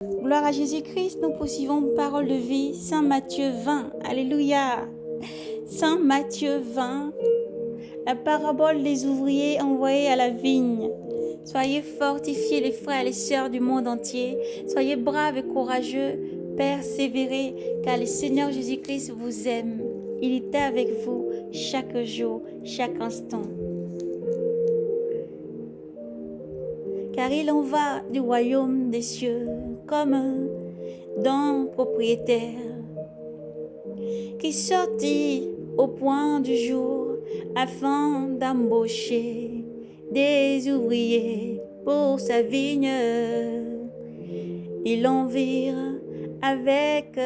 Gloire à Jésus-Christ, nous poursuivons parole de vie, Saint Matthieu 20. Alléluia. Saint Matthieu 20, la parabole des ouvriers envoyés à la vigne. Soyez fortifiés les frères et les sœurs du monde entier. Soyez braves et courageux, persévérez, car le Seigneur Jésus-Christ vous aime. Il est avec vous chaque jour, chaque instant. Car il en va du royaume des cieux comme d'un propriétaire qui sortit au point du jour afin d'embaucher des ouvriers pour sa vigne. Ils l'en virent avec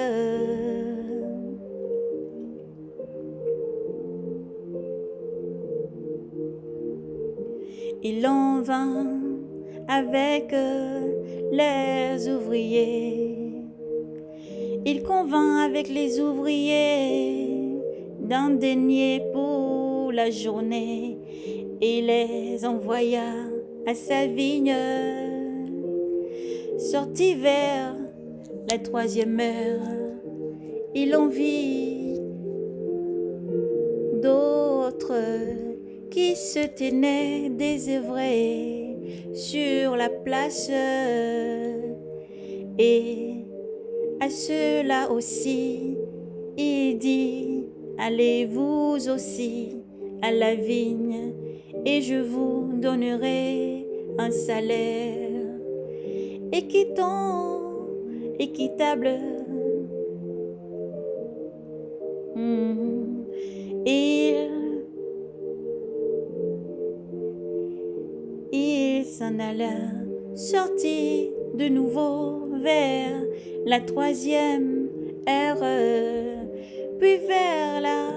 il en vint avec les ouvriers. Il convint avec les ouvriers d'un denier pour la journée et les envoya à sa vigne. Sorti vers la 3e heure, il en vit d'autres qui se tenaient désœuvrés sur la place, et à ceux-là aussi il dit: allez vous aussi à la vigne et je vous donnerai un salaire équitable. Il s'en alla, sortit de nouveau vers la 3e heure, puis vers la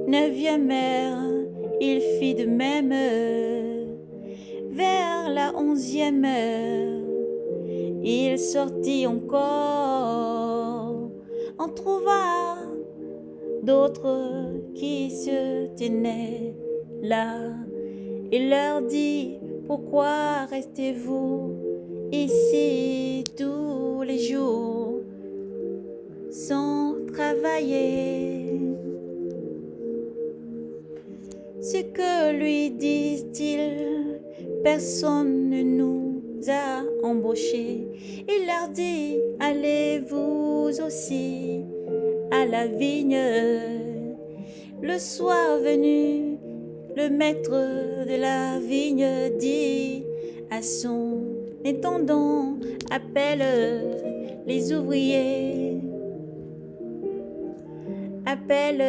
9e heure, il fit de même. Vers la 11e heure, il sortit encore, en trouva d'autres qui se tenaient là. Il leur dit: pourquoi restez-vous ici tous les jours sans travailler? Ce que lui disent-ils? Personne ne nous a embauchés. Il leur dit: allez vous aussi à la vigne. Le soir venu, le maître de la vigne dit à son intendant: appelle les ouvriers. Appelle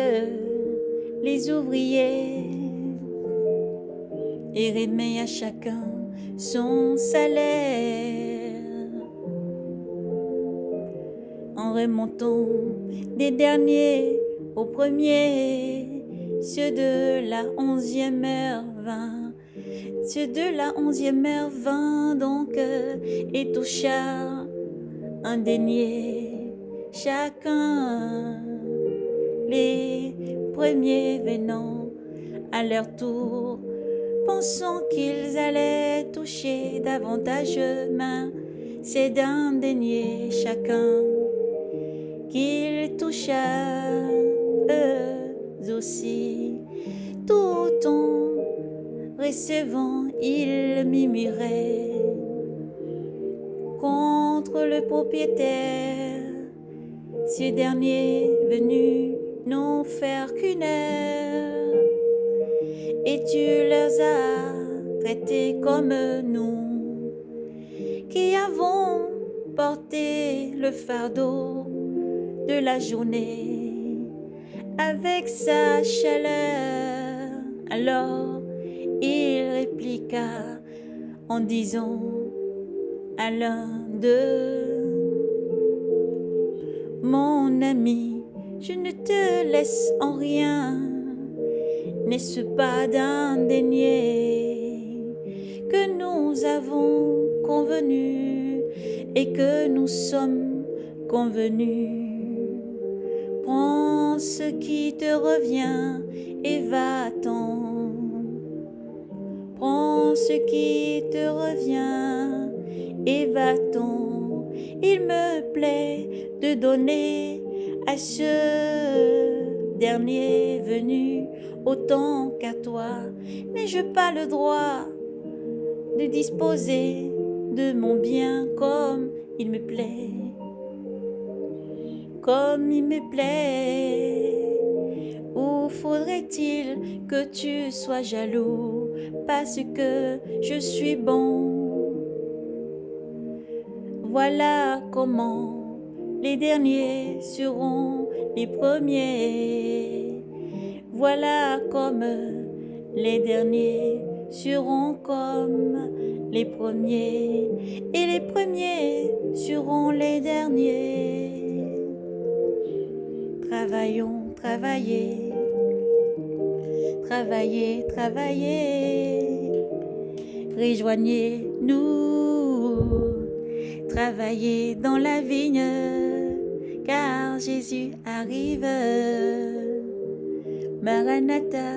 les ouvriers et remet à chacun son salaire. En remontant des derniers aux premiers, ceux de la 11e heure vint. Ceux de la 11e heure vint donc et toucha un denier chacun. Les premiers venant à leur tour, pensant qu'ils allaient toucher davantage main, c'est d'un denier chacun qu'ils toucha eux aussi. Tout en recevant, ils murmuraient contre le propriétaire: ces derniers venus n'ont fait qu'une heure, et tu leur as traités comme nous, qui avons porté le fardeau de la journée avec sa chaleur. Alors il répliqua en disant à l'un d'eux: mon ami, je ne te laisse en rien. N'est-ce pas d'un denier que nous avons convenu et que nous sommes convenus? Prends ce qui te revient et va-t'en. Prends ce qui te revient et va-t'en, Il me plaît de donner à ce dernier venu autant qu'à toi. N'ai-je pas le droit de disposer de mon bien comme il me plaît? Comme il me plaît. Ou faudrait-il que tu sois jaloux parce que je suis bon? Voilà comment les derniers seront les premiers. Voilà comme les derniers seront comme les premiers. Et les premiers seront les derniers. Travaillons, travaillez. Travaillez, travaillez. Rejoignez-nous. Travaillez dans la vigne, car Jésus arrive. Maranatha.